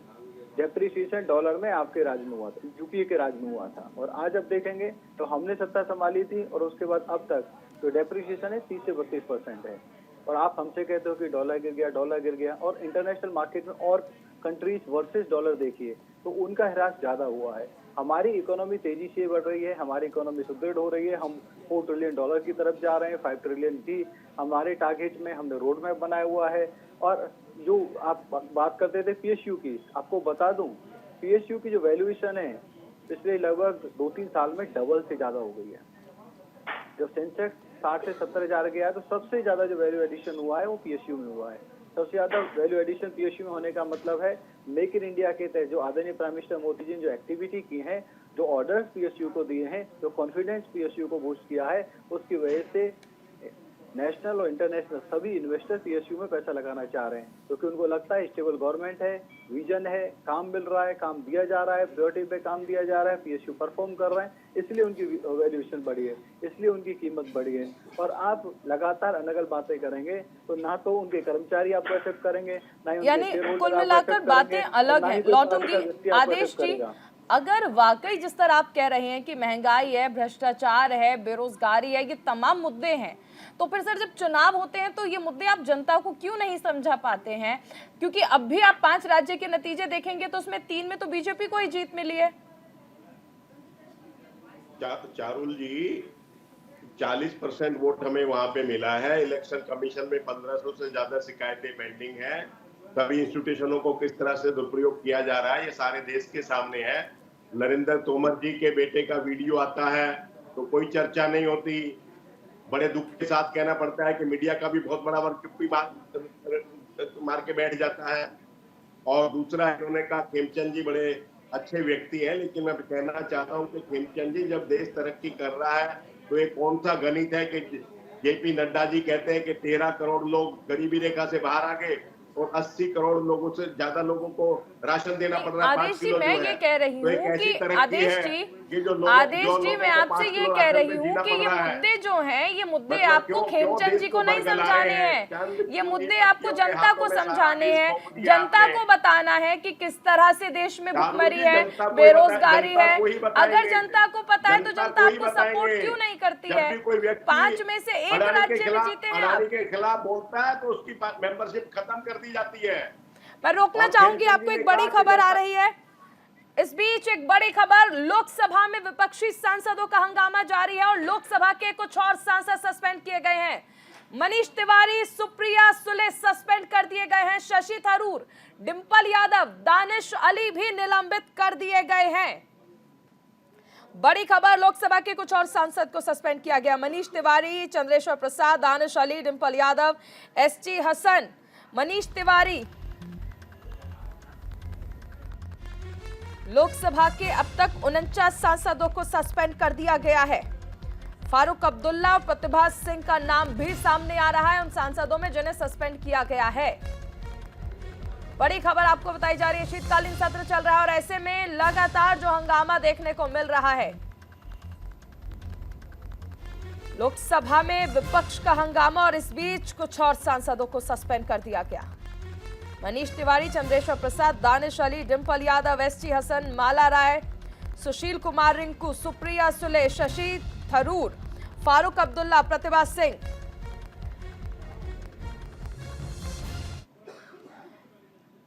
डेप्रिसिएशन डॉलर में आपके राज्य में हुआ था, यूपीए के राज्य में हुआ था। और आज अब देखेंगे तो हमने सत्ता संभाली थी और उसके बाद अब तक जो डेप्रिसिएशन है 30 से 32% है। और आप हमसे कहते हो कि डॉलर गिर गया, और इंटरनेशनल मार्केट में और कंट्रीज वर्सेस डॉलर देखिए तो उनका ह्रास ज्यादा हुआ है। हमारी इकोनॉमी तेजी से बढ़ रही है, हमारी इकोनॉमी सुदृढ़ हो रही है, हम $4 ट्रिलियन की तरफ जा रहे हैं, 5 ट्रिलियन की हमारे टारगेट में हमने रोड मैप बनाया हुआ है। और जो आप बात करते थे पीएसयू की, आपको बता दूं पीएसयू की जो वैल्यूएशन है पिछले लगभग 2-3 साल में डबल से ज्यादा हो गई है। जब सेंसेक्स 60 से 70 हजार गया तो सबसे ज्यादा जो वैल्यू एडिशन हुआ है वो पीएसयू में हुआ है। सबसे ज्यादा वैल्यू एडिशन पीएसयू में होने का मतलब है मेक इन इंडिया के तहत जो आदरणीय प्राइम मिनिस्टर मोदी जी ने जो एक्टिविटी की है, जो ऑर्डर्स पीएसयू को दिए हैं, जो कॉन्फिडेंस पीएसयू को बूस्ट किया है, उसकी वजह से नेशनल और इंटरनेशनल सभी इन्वेस्टर पीएसयू में पैसा लगाना चाह रहे हैं, क्योंकि उनको लगता है स्टेबल गवर्नमेंट है, विजन है, काम मिल रहा है, काम दिया जा रहा है, प्रायोरिटी पे काम दिया जा रहा है, पीएसयू परफॉर्म कर रहे हैं, इसलिए उनकी वैल्यूएशन बढ़ी है, इसलिए उनकी कीमत बढ़ी है। और आप लगातार अनगल बातें करेंगे तो ना तो उनके कर्मचारी आपको एक्सेप्ट करेंगे, ना ही यानी कुल मिलाकर बातें अलग हैं। लौटूंगी आदेश जी, अगर वाकई जिस तरह आप कह रहे हैं कि महंगाई है, भ्रष्टाचार है, बेरोजगारी है, ये तमाम मुद्दे हैं, तो फिर सर जब चुनाव होते हैं तो ये मुद्दे आप जनता को क्यों नहीं समझा पाते हैं? क्योंकि अब भी आप 5 राज्य के नतीजे देखेंगे तो उसमें 3 में तो बीजेपी को ही जीत मिली है। चारुल जी, 40% वोट हमें वहां पे मिला है। इलेक्शन कमीशन में 1500 से ज्यादा शिकायतें पेंडिंग है। सभी इंस्टीट्यूशनों को किस तरह से दुरुपयोग किया जा रहा है ये सारे देश के सामने है। नरेंद्र तोमर जी के बेटे का वीडियो आता है तो कोई चर्चा नहीं होती। बड़े दुख के साथ कहना पड़ता है कि मीडिया का भी बहुत बड़ा वर्ग चुप्पी मार के बैठ जाता है। और दूसरा इन्होंने कहा खेमचंद जी बड़े अच्छे व्यक्ति हैं, लेकिन मैं कहना चाहता हूं कि खेमचंद जी जब देश तरक्की कर रहा है तो ये कौन सा गणित है कि जेपी नड्डा जी कहते हैं कि 13 करोड़ लोग गरीबी रेखा से बाहर आ गए और 80 करोड़ लोगों से ज्यादा लोगों को राशन देना पड़ रहा है। आदेश जी, मैं ये कह रही हूँ कि आदेश जी मैं आपसे ये कह रही हूँ कि ये मुद्दे जो हैं, ये मुद्दे आपको खेमचंद जी को नहीं समझाने हैं, ये मुद्दे आपको जनता को समझाने हैं। जनता को बताना है कि किस तरह से देश में भुखमरी है, बेरोजगारी है। अगर जनता को पता है तो जनता आपको सपोर्ट क्यों नहीं करती है? 5 में से 1 राज्य में जीते हैं आप। के खिलाफ बोलता है तो उसकी मेंबरशिप खत्म कर दी जाती है। मैं रोकना चाहूंगी आपको, एक बड़ी खबर आ रही है। इस बीच एक बड़ी खबर, लोकसभा में विपक्षी सांसदों का हंगामा जारी है और लोकसभा के कुछ और सांसद सस्पेंड किए गए हैं। मनीष तिवारी, सुप्रिया सुले सस्पेंड कर दिए गए हैं। शशि थरूर, डिंपल यादव, दानिश अली भी निलंबित कर दिए गए हैं। बड़ी खबर, लोकसभा के कुछ और सांसद को सस्पेंड किया गया। मनीष तिवारी, चंद्रेश्वर प्रसाद, दानिश अली, डिंपल यादव, एसटी हसन, मनीष तिवारी। लोकसभा के अब तक 49 सांसदों को सस्पेंड कर दिया गया है। फारूक अब्दुल्ला और प्रतिभा सिंह का नाम भी सामने आ रहा है उन सांसदों में जिन्हें सस्पेंड किया गया है। बड़ी खबर आपको बताई जा रही है, शीतकालीन सत्र चल रहा है और ऐसे में लगातार जो हंगामा देखने को मिल रहा है, लोकसभा में विपक्ष का हंगामा और इस बीच कुछ और सांसदों को सस्पेंड कर दिया गया। मनीष तिवारी, चंद्रेश्वर प्रसाद, दानिश अली, डिंपल यादव, एसटी हसन, माला राय, सुशील कुमार रिंकू, सुप्रिया सुले, शशि थरूर, फारूक अब्दुल्ला, प्रतिभा सिंह।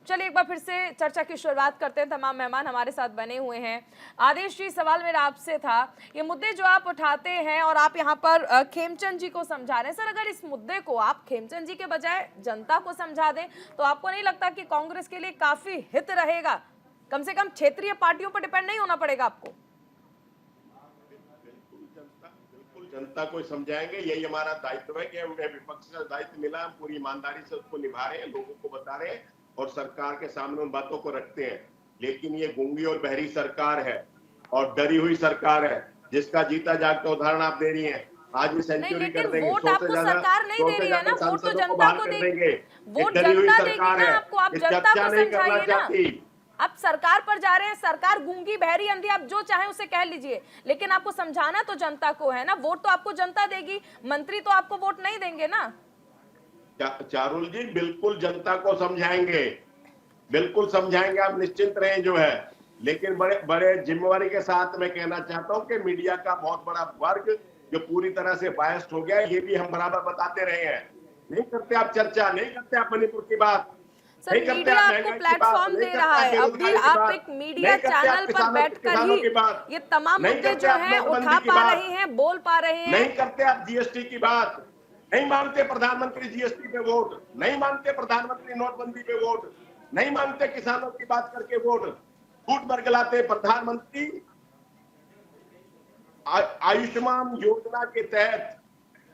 चलिए एक बार फिर से चर्चा की शुरुआत करते हैं। तमाम मेहमान हमारे साथ बने हुए हैं। आदेश जी, सवाल मेरा आपसे था, ये मुद्दे जो आप उठाते हैं और आप यहाँ पर खेमचंद जी को समझा रहे हैं, सर अगर इस मुद्दे को आप खेमचंद जी के बजाय जनता को समझा दें तो आपको नहीं लगता कि कांग्रेस के लिए काफी हित रहेगा? कम से कम क्षेत्रीय पार्टियों पर डिपेंड नहीं होना पड़ेगा आपको। बिल्कुल जनता को समझाएंगे, यही हमारा दायित्व है कि हमें विपक्ष का दायित्व मिला, हम पूरी ईमानदारी से उसको निभा रहे हैं, लोगों को बता रहे हैं और सरकार के सामने उन बातों को रखते हैं। लेकिन ये गूंगी और बहरी सरकार है और डरी हुई सरकार है, जिसका जीता जागता उदाहरण आप दे रही हैं। आज भी सेंचुरी कर देंगे, वोट आपको सरकार नहीं दे रही है ना, वोट तो जनता को देंगे, वोट जनता देगी ना आपको। आप जनता को समझाइए ना। आप सरकार पर जा रहे हैं, सरकार गूंगी बहरी अंधी, आप जो चाहे उसे कह लीजिए, लेकिन आपको समझाना तो जनता को है ना। वोट तो आपको जनता देगी, मंत्री तो आपको वोट नहीं देंगे ना। चारुल जी, बिल्कुल जनता को समझाएंगे, बिल्कुल समझाएंगे, आप निश्चिंत रहें जो है। लेकिन बड़े बड़े जिम्मेवारी के साथ मैं कहना चाहता हूं कि मीडिया का बहुत बड़ा वर्ग जो पूरी तरह से बायस्ड हो गया, ये भी हम बराबर बताते रहे हैं। नहीं करते आप चर्चा, नहीं करते आप मणिपुर की बात, सर मीडिया आपको प्लेटफॉर्म दे रहा है, अभी आप एक मीडिया चैनल पर बैठकर ही ये तमाम मुद्दे जो हैं उठा पा रहे हैं, बोल पा रहे हैं। नहीं करते आप जीएसटी की बात, नहीं मानते प्रधानमंत्री जीएसटी पे वोट, नहीं मानते प्रधानमंत्री नोटबंदी पे वोट, नहीं मानते किसानों की बात करके वोट, झूठ बरगलाते। प्रधानमंत्री आयुष्मान योजना के तहत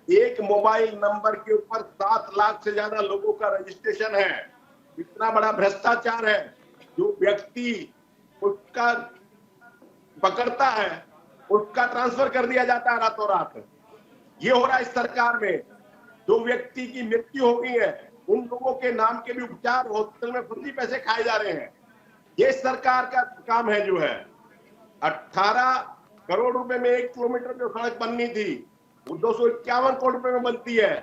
एक मोबाइल नंबर के ऊपर 7 लाख से ज्यादा लोगों का रजिस्ट्रेशन है। इतना बड़ा भ्रष्टाचार है, जो व्यक्ति उसका पकड़ता है उसका ट्रांसफर कर दिया जाता है रातों रात। ये हो रहा है इस सरकार में। जो व्यक्ति की मृत्यु हो गई है उन लोगों के नाम के भी उपचार हॉस्पिटल में फर्जी पैसे खाए जा रहे हैं। ये सरकार का काम है जो है। 18 करोड़ रुपए में 1 किलोमीटर जो सड़क बननी थी वो 251 करोड़ रुपए में बनती है।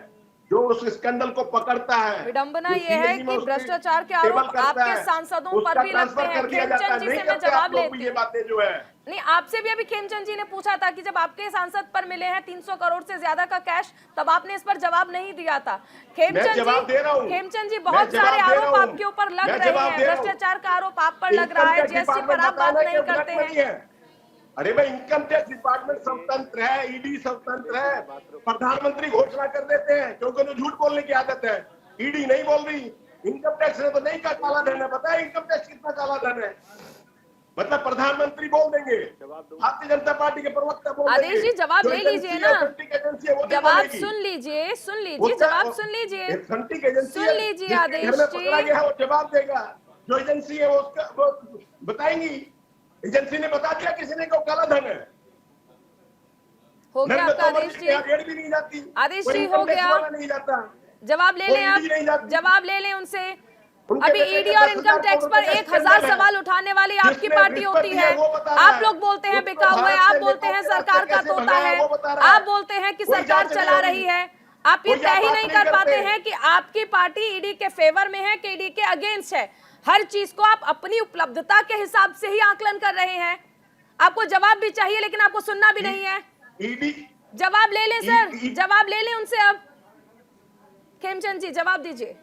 जो उस स्कैंडल को पकड़ता है, विडंबना जो ये है CAG में कि उसकी भ्रष्टाचार के टेबल आरोप करता आपके है, सांसदों पर उसका भी लगते ट्रांसफर हैं। कर दिया जाता खेमचंद है। जी नहीं से मैं करते जवाब आप लोग लेती भी ये हूँ। बातें जो है। नहीं, आपसे भी अभी खेमचंद जी ने पूछा था कि जब आपके सांसद पर मिले हैं 300 करोड़ से ज्यादा का कैश, तब आपने इस पर जवाब नहीं दिया था। मैं जवाब दे रहा हूँ, खेमचंद जी, मैं बहुत सारे जवाब दे रहा आरोप हूँ, आपके ऊपर लग मैं रहे जवाब हैं, दे रहा हूँ। भ्रष्टाचार का आरोप आप पर लग रहा इनकम है, टैक्स जीएसटी पर डिपार्टमेंट आप बात बताना नहीं कि करते ब्लैक मनी हैं। है। अरे भाई, इनकम टैक्स डिपार्टमेंट स्वतंत्र है, ईडी स्वतंत्र है। प्रधानमंत्री घोषणा कर देते हैं क्योंकि उन्हें झूठ बोलने की आदत है। ईडी नहीं बोल रही, इनकम टैक्स ने तो नहीं कहा काला धन है। पता है इनकम टैक्स कितना काला धन है? मतलब प्रधानमंत्री बोल देंगे, भारतीय जनता पार्टी के प्रवक्ता बोल देंगे। आदेश जी, जवाब जो ले लीजिए एजेंसी ना। ऑथेंटिक एजेंसी है वो नहीं जवाब बोलेगी। सुन लीजिए, जवाब सुन लीजिए, ऑथेंटिक एजेंसी सुन है, लीजिए जिसके घर आदेश में जी। पकड़ा गया है वो जवाब देगा। जो एजेंसी है वो बताएंगी। एजेंसी ने बता दिया किसी ने को काला धन है। हो गया नरेंद्र आपका तोमर आदेश जी के जी। यहाँ रेड भी नहीं जाती, आदेश कोई जी, इनकम हो टैक्स गया। वाला नहीं जाता, जवाब ले कोई लें ईडी नहीं आप, जाती। जवाब ले लें उनसे। उनके अभी बेटे ईडी के और 10,000 इनकम टैक्स पर करोड़ रुपए का 1000 स्कैंडल है। सवाल उठाने वाली आपकी जिसने पार्टी रिश्वत होती दी है। वो बता रहा आप है। लोग बोलते हैं उसको बिका हुआ है, भारत आप से बोलते हैं नेताओं के सरकार रास्ते का कैसे तोता भगाया है, वो बता रहा है। आप बोलते हैं कि कोई सरकार जांच नहीं चला हो रही है। आप ये कोई तय ही बात नहीं नहीं कर पाते करते। हैं कि आपकी पार्टी ईडी के फेवर में है कि ईडी के अगेंस्ट है। हर चीज को आप अपनी उपलब्धता के हिसाब से ही आकलन कर रहे हैं। आपको जवाब भी चाहिए लेकिन आपको सुनना भी नहीं है। ईडी जवाब ले लें सर, ई- जवाब ले लें उनसे। अब खेमचंद जी जवाब दीजिए।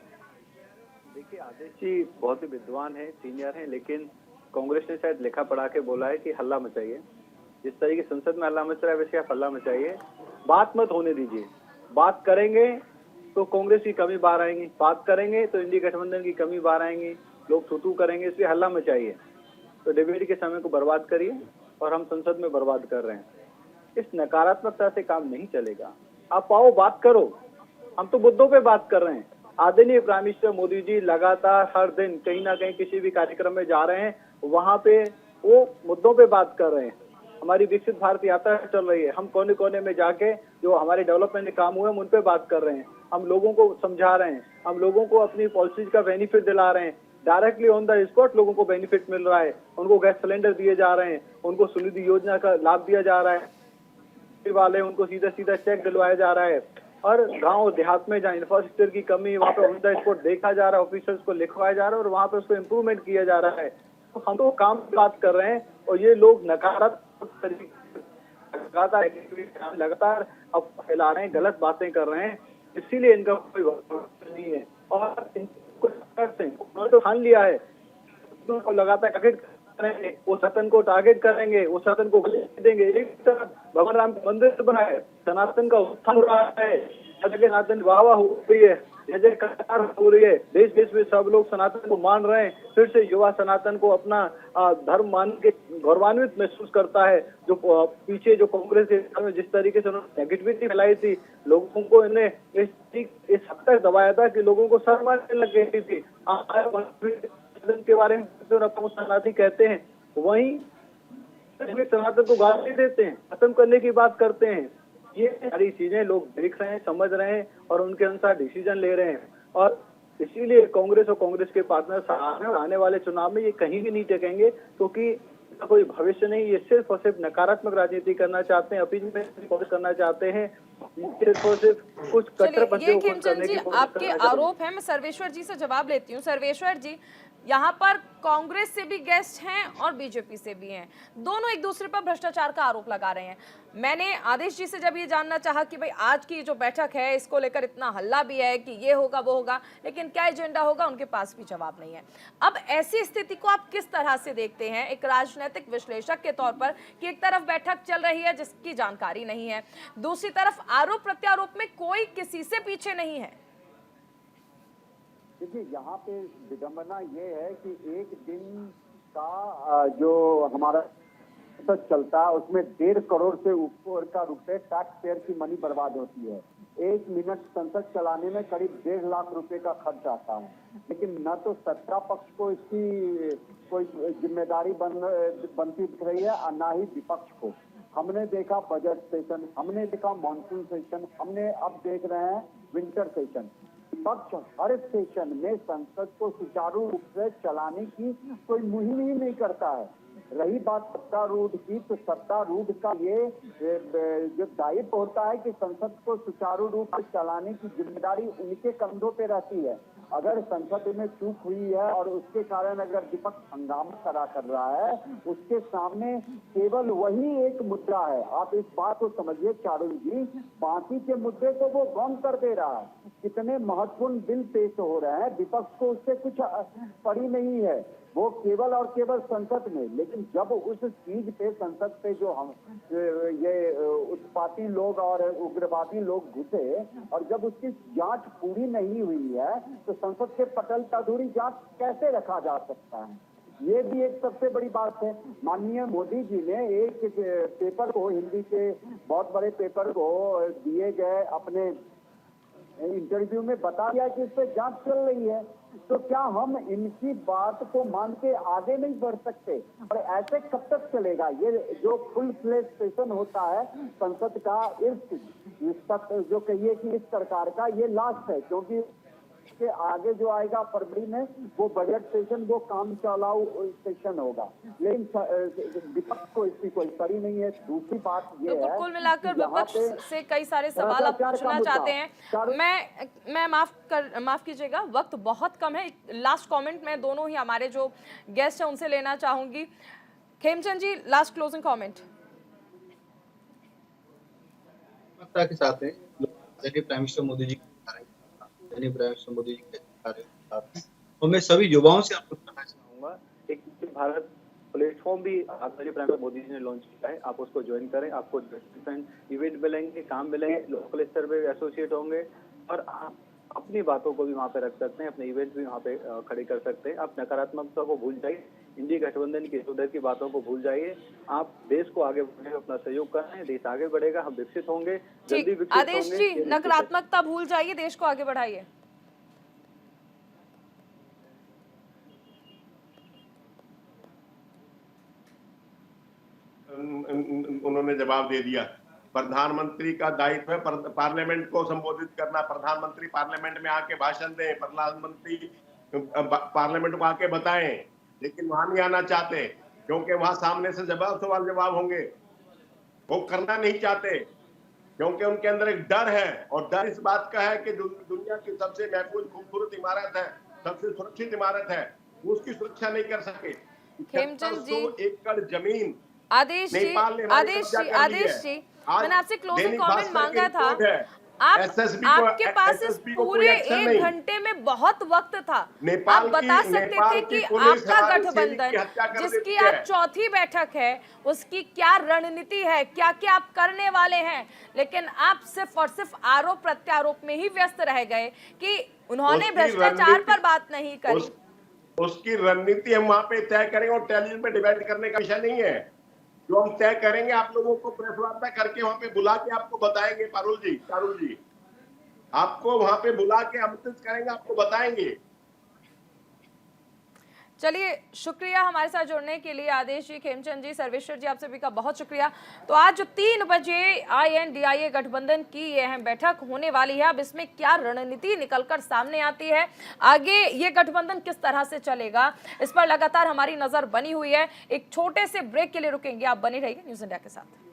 देखिए, आदेश जी बहुत ही विद्वान है, सीनियर हैं, लेकिन कांग्रेस ने शायद लिखा पढ़ा के बोला है कि हल्ला मचाइए। जिस तरीके संसद में हल्ला मच रहा है वैसे आप हल्ला मचाइए, बात मत होने दीजिए। बात करेंगे तो कांग्रेस की कमी बाहर आएंगी, बात करेंगे तो इंडी गठबंधन की कमी बाहर आएंगी, लोग थू करेंगे, इसलिए हल्ला मचाइए। तो डिबेट के समय को बर्बाद करिए और हम संसद में बर्बाद कर रहे हैं। इस नकारात्मकता से काम नहीं चलेगा। आप आओ, बात करो, हम तो मुद्दों पे बात कर रहे हैं। आदरणीय प्राइम मिनिस्टर मोदी जी लगातार हर दिन कहीं ना कहीं किसी भी कार्यक्रम में जा रहे हैं, वहां पे वो मुद्दों पे बात कर रहे हैं। हमारी विकसित भारत यात्रा चल रही है, हम कोने कोने में जाके जो हमारे डेवलपमेंट के काम हुए हम उन पे बात कर रहे हैं। हम लोगों को समझा रहे हैं, हम लोगों को अपनी पॉलिसीज का बेनिफिट दिला रहे हैं। डायरेक्टली ऑन द स्पॉट लोगों को बेनिफिट मिल रहा है, उनको गैस सिलेंडर दिए जा रहे हैं, उनको सुनिधि योजना का लाभ दिया जा रहा है, वाले उनको सीधा सीधा चेक दिलवाया जा रहा है। और गांव देहात में जहाँ इंफ्रास्ट्रक्चर की कमी है वहाँ पे ऑन द स्पॉट देखा जा रहा है, ऑफिसर्स को लिखवाया जा रहा है और वहाँ पे उसको इम्प्रूवमेंट किया जा रहा है। तो हम तो काम की बात कर रहे हैं और ये लोग नकारात्मक तरीके लगातार अब फैला रहे हैं, गलत बातें कर रहे हैं, इसीलिए इनका कोई भरोसा नहीं है। और उन्होंने तो ठान लिया है, उनको लगातार टारगेट करेंगे, वो सदन को टारगेट करेंगे, वो सदन को देंगे। एक तरफ भगवान राम का मंदिर बना है, सनातन का उत्थान हो रहा है, सनातन वाह वाह हो रही है, जय जयकार हो रही है, देश देश में सब लोग सनातन को मान रहे हैं। फिर से युवा सनातन को अपना धर्म मान के गौरवान्वित महसूस करता है। जो पीछे जो कांग्रेस के जिस तरीके से उन्होंने नेगेटिविटी फैलाई थी, लोगों को इन्हें इस हद तक दबाया था कि लोगों को शर्म आने लग गई थी। के बारे में सनातनी कहते हैं, वहीं सनातन को गाली देते हैं, खत्म करने की बात करते हैं। ये सारी चीजें लोग देख रहे हैं, समझ रहे हैं और उनके अनुसार डिसीजन ले रहे हैं। और इसीलिए कांग्रेस और कांग्रेस के पार्टनर आने वाले चुनाव में ये कहीं भी नहीं टिकेंगे, क्योंकि कोई भविष्य नहीं। ये सिर्फ और सिर्फ नकारात्मक राजनीति करना चाहते हैं, अपील में करना चाहते हैं, सिर्फ और सिर्फ कुछ कट्टरपंथियों को करने की कोशिश। आपके आरोप है, मैं सर्वेश्वर जी से जवाब लेती हूँ। सर्वेश्वर जी, यहाँ पर कांग्रेस से भी गेस्ट हैं और बीजेपी से भी हैं, दोनों एक दूसरे पर भ्रष्टाचार का आरोप लगा रहे हैं। मैंने आदेश जी से जब ये जानना चाहा कि भाई आज की जो बैठक है इसको लेकर इतना हल्ला भी है कि ये होगा वो होगा, लेकिन क्या एजेंडा होगा उनके पास भी जवाब नहीं है। अब ऐसी स्थिति को आप किस तरह से देखते हैं एक राजनीतिक विश्लेषक के तौर पर कि एक तरफ बैठक चल रही है जिसकी जानकारी नहीं है, दूसरी तरफ आरोप प्रत्यारोप में कोई किसी से पीछे नहीं है। देखिए, यहाँ पे विडंबना ये है कि एक दिन का जो हमारा संसद चलता है उसमें 1.5 करोड़ से ऊपर का रुपए टैक्स पेयर की मनी बर्बाद होती है। 1 मिनट संसद चलाने में करीब 1.5 लाख रुपए का खर्च आता है, लेकिन न तो सत्ता पक्ष को इसकी कोई जिम्मेदारी बनती दिख रही है और न ही विपक्ष को। हमने देखा बजट सेशन, हमने देखा मॉनसून सेशन, हमने अब देख रहे हैं विंटर सेशन। विपक्ष हर सेशन में संसद को सुचारू रूप से चलाने की कोई मुहिम ही नहीं करता है। रही बात सत्तारूढ़ की, तो सत्तारूढ़ का ये जो दायित्व होता है कि संसद को सुचारू रूप से चलाने की जिम्मेदारी उनके कंधों पे रहती है। अगर संसद में चूक हुई है और उसके कारण अगर विपक्ष हंगामा करा कर रहा है, उसके सामने केवल वही एक मुद्दा है। आप इस बात को समझिए चारुल जी, बाकी के मुद्दे तो वो गौन कर दे रहा है। कितने महत्वपूर्ण बिल पेश हो रहे हैं, विपक्ष को उससे कुछ पड़ी नहीं है, वो केवल और केवल संसद में। लेकिन जब उस चीज पे संसद पे जो हम ये उत्पाती लोग और उग्रवादी लोग घुसे और जब उसकी जांच पूरी नहीं हुई है, तो संसद के पटल पर अधूरी जांच कैसे रखा जा सकता है? ये भी एक सबसे बड़ी बात है। माननीय मोदी जी ने एक पेपर को, हिंदी के बहुत बड़े पेपर को दिए गए अपने इंटरव्यू में बता दिया कि इस पे जांच चल रही है। तो क्या हम इनकी बात को मान के आगे नहीं बढ़ सकते? और ऐसे कब तक चलेगा? ये जो फुल फ्लेज सेशन होता है संसद का, इस तक जो कहिए कि इस सरकार का ये लास्ट है, क्योंकि के आगे जो आएगा फरवरी में वो बजट सेशन, वो काम चलाऊ सेशन होगा। लेकिन विपक्ष को इसकी कोई पड़ी नहीं है। दूसरी बात ये है, कुल मिलाकर विपक्ष से कई सारे सवाल आप पूछना चाहते हैं। मैं माफ कीजिएगा, वक्त बहुत कम है। लास्ट कमेंट मैं दोनों ही हमारे जो गेस्ट हैं उनसे लेना चाहूंगी। खेमचंद जी, लास्ट क्लोजिंग कमेंट। के साथ हैं प्राइम मिनिस्टर मोदी जी, मोदी जी के, और मैं सभी युवाओं से आपको कहना चाहूंगा, एक भारत प्लेटफॉर्म भी आचार्य प्राइम मिनिस्टर मोदी जी ने लॉन्च किया है। आप उसको ज्वाइन करें, आपको डिफरेंट इवेंट मिलेंगे, काम मिलेंगे, लोकल स्तर पे एसोसिएट होंगे और आप अपनी बातों को भी वहाँ पे रख सकते हैं, अपने इवेंट भी वहाँ पे खड़े कर सकते हैं। आप नकारात्मकता को भूल जाइए, इंडिया गठबंधन की इधर की बातों को भूल जाइए। आप देश को आगे बढ़ने में अपना सहयोग कर रहे हैं, देश आगे बढ़ेगा, हम विकसित होंगे, जल्दी विकसित होंगे। आदेश जी, नकारात्मकता भूल जाइए, देश को आगे बढ़ाइए। उन्होंने जवाब दे दिया। प्रधानमंत्री का दायित्व है पार्लियामेंट को संबोधित करना। प्रधानमंत्री पार्लियामेंट में आके भाषण दें, प्रधानमंत्री पार्लियामेंट को आके बताएं, लेकिन वहां नहीं आना चाहते क्योंकि वहां सामने से सवाल जवाब होंगे। वो करना नहीं चाहते क्योंकि उनके अंदर एक डर है, और डर इस बात का है कि दुनिया की सबसे महफूज खूबसूरत इमारत है, सबसे सुरक्षित इमारत है, उसकी सुरक्षा नहीं कर सके। 700 एकड़ जमीन आदेश जी, मैंने आपसे क्लोजिंग कमेंट मांगा था। आपके पास इस पूरे 1 घंटे में बहुत वक्त था। आप बता सकते थे कि आपका गठबंधन, जिसकी आप चौथी बैठक है, उसकी क्या रणनीति है, क्या क्या आप करने वाले हैं। लेकिन आप सिर्फ और सिर्फ आरोप प्रत्यारोप में ही व्यस्त रह गए कि उन्होंने भ्रष्टाचार पर बात नहीं करी। उसकी रणनीति हम वहां पे तय करेंगे और टेलीविजन पे डिबेट करने का विषय नहीं है। जो हम तय करेंगे आप लोगों को प्रेस वार्ता करके वहां पे बुला के आपको बताएंगे। चारुल जी आपको वहां पे बुला के आमंत्रित करेंगे, आपको बताएंगे। चलिए, शुक्रिया हमारे साथ जुड़ने के लिए आदेश जी, खेमचंद जी, सर्वेश्वर जी, आप सभी का बहुत शुक्रिया। तो आज जो 3 बजे INDIA गठबंधन की ये अहम बैठक होने वाली है, अब इसमें क्या रणनीति निकलकर सामने आती है, आगे ये गठबंधन किस तरह से चलेगा, इस पर लगातार हमारी नजर बनी हुई है। एक छोटे से ब्रेक के लिए रुकेंगे, आप बने रहिए न्यूज़ इंडिया के साथ।